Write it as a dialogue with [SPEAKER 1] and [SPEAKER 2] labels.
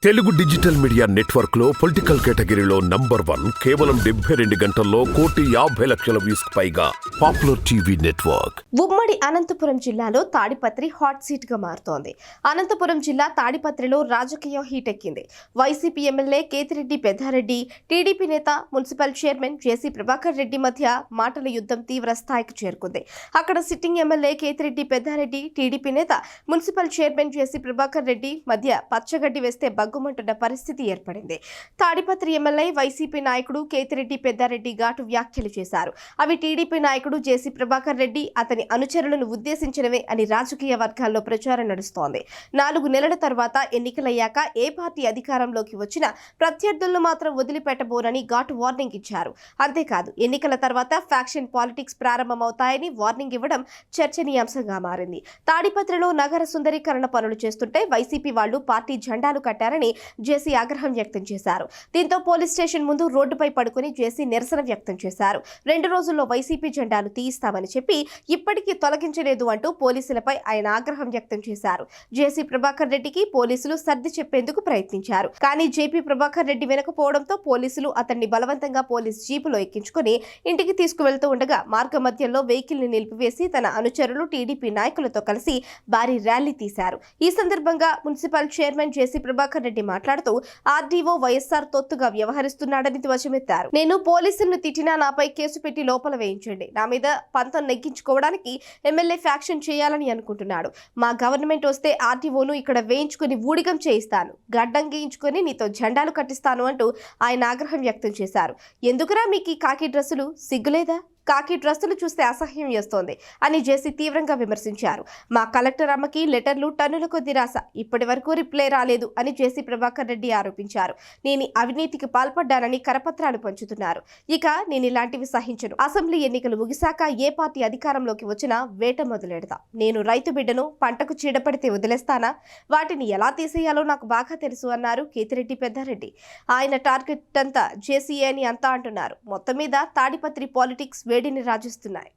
[SPEAKER 1] Telugu digital media network లో political కేటగిరీలో #1 కేవలం 72 గంటల్లో 1,50,00,000 వ్యూస్ పైగా పాపులర్ టీవీ నెట్వర్క్.
[SPEAKER 2] ఉమ్మడి అనంతపురం జిల్లాలో తాడిపత్రి హాట్ సీట్ గా మారుతోంది. అనంతపురం జిల్లా తాడిపత్రిలో రాజకీయం హీట్ ఎక్కింది. YCP MLA Kethireddy Peddareddy, TDP నేత మున్సిపల్ చైర్మన్ జేసీ ప్రభాకర్ రెడ్డి మధ్య మాటల యుద్ధం తీవ్ర స్థాయికి చేరుకుంది. అక్కడ sitting MLA Kethireddy Peddareddy, TDP నేత మున్సిపల్ చైర్మన్ జేసీ ప్రభాకర్ రెడ్డి మధ్య పచ్చగడ్డి వేస్తే బగ్గుమంటున్న పరిస్థితి ఏర్పడింది. తాడిపత్రి ఎమ్మెల్యే వైసీపీ నాయకుడు కేతిరెడ్డి పెద్దారెడ్డి ఘాటు వ్యాఖ్యలు చేశారు. అవి టీడీపీ నాయకుడు జేసీ ప్రభాకర్ రెడ్డి, అతని అనుచరులను ఉద్దేశించినవే అని రాజకీయ వర్గాల్లో ప్రచారం నడుస్తోంది. 4 నెలల తర్వాత ఎన్నికలయ్యాక ఏ పార్టీ అధికారంలోకి వచ్చినా ప్రత్యర్థులను మాత్రం వదిలిపెట్టబోనని ఘాటు వార్నింగ్ ఇచ్చారు. అంతేకాదు, ఎన్నికల తర్వాత ఫ్యాక్షన్ పాలిటిక్స్ ప్రారంభమవుతాయని వార్నింగ్ ఇవ్వడం చర్చనీయాంశంగా మారింది. తాడిపత్రిలో నగర సుందరీకరణ పనులు చేస్తుంటే వైసీపీ వాళ్లు పార్టీ జెండాలు కట్టారని జేసీ ఆగ్రహం వ్యక్తం చేశారు. దీంతో పోలీస్ స్టేషన్ ముందు రోడ్డుపై పడుకుని జేసీ నిరసన వ్యక్తం చేశారు. 2 రోజుల్లో వైసీపీ జెండాలు తీయిస్తామని చెప్పి ఇప్పటికీ తొలగించలేదు అంటూ పోలీసులపై ఆయన ఆగ్రహం వ్యక్తం చేశారు. జేసీ ప్రభాకర్ రెడ్డికి పోలీసులు సర్ది చెప్పేందుకు ప్రయత్నించారు. కానీ జేపీ ప్రభాకర్ రెడ్డి వినకపోవడంతో పోలీసులు అతన్ని బలవంతంగా పోలీస్ జీపులో ఎక్కించుకుని ఇంటికి తీసుకువెళ్తూ ఉండగా మార్గ మధ్యంలో వెహికల్ ని నిలిపివేసి తన అనుచరులు టీడీపీ నాయకులతో కలిసి భారీ ర్యాలీ తీశారు. ఈ సందర్భంగా మున్సిపల్ చైర్మన్ జేసీ ప్రభాకర్ రెడ్డి మాట్లాడుతూ ఆర్డీఓ వైఎస్ఆర్ తొత్తుగా వ్యవహరిస్తున్నాడని ధ్వజమెత్తారు. నేను పోలీసులను తిట్టినా నాపై కేసు పెట్టి లోపల వేయించండి. నా మీద పంతం నెగ్గించుకోవడానికి ఎమ్మెల్యే ఫ్యాక్షన్ చేయాలని అనుకుంటున్నాడు. మా గవర్నమెంట్ వస్తే ఆర్డీఓను ఇక్కడ వేయించుకుని ఊడిగం చేయిస్తాను, గడ్డం గీయించుకుని నీతో జెండాలు కట్టిస్తాను అంటూ ఆయన ఆగ్రహం వ్యక్తం చేశారు. ఎందుకురా మీకు ఈ కాకి డ్రెస్సులు, సిగ్గులేదా? కాకి డ్రెస్సులు చూస్తే అసహ్యం వేస్తోంది అని జేసీ తీవ్రంగా విమర్శించారు. మా కలెక్టర్ అమ్మకి లెటర్లు టన్నుల కొద్ది రాస, ఇప్పటి వరకు రిప్లై రాలేదు అని జేసీ ప్రభాకర్ రెడ్డి ఆరోపించారు. నేను అవినీతికి పాల్పడ్డానని కరపత్రాలు పంచుతున్నారు. ఇక నేను ఇలాంటివి సహించను. అసెంబ్లీ ఎన్నికలు ముగిశాక ఏ పార్టీ అధికారంలోకి వచ్చినా వేట మొదలెడతా. నేను రైతు బిడ్డను, పంటకు చీడపడితే వదిలేస్తానా? వాటిని ఎలా తీసేయాలో నాకు బాగా తెలుసు అన్నారు కేతిరెడ్డి పెద్దారెడ్డి. ఆయన టార్గెట్ అంతా జేసీ అని అంతా అంటున్నారు. మొత్తం మీద తాడిపత్రి పాలిటిక్స్ వేడిని రాజుస్తున్నాయి.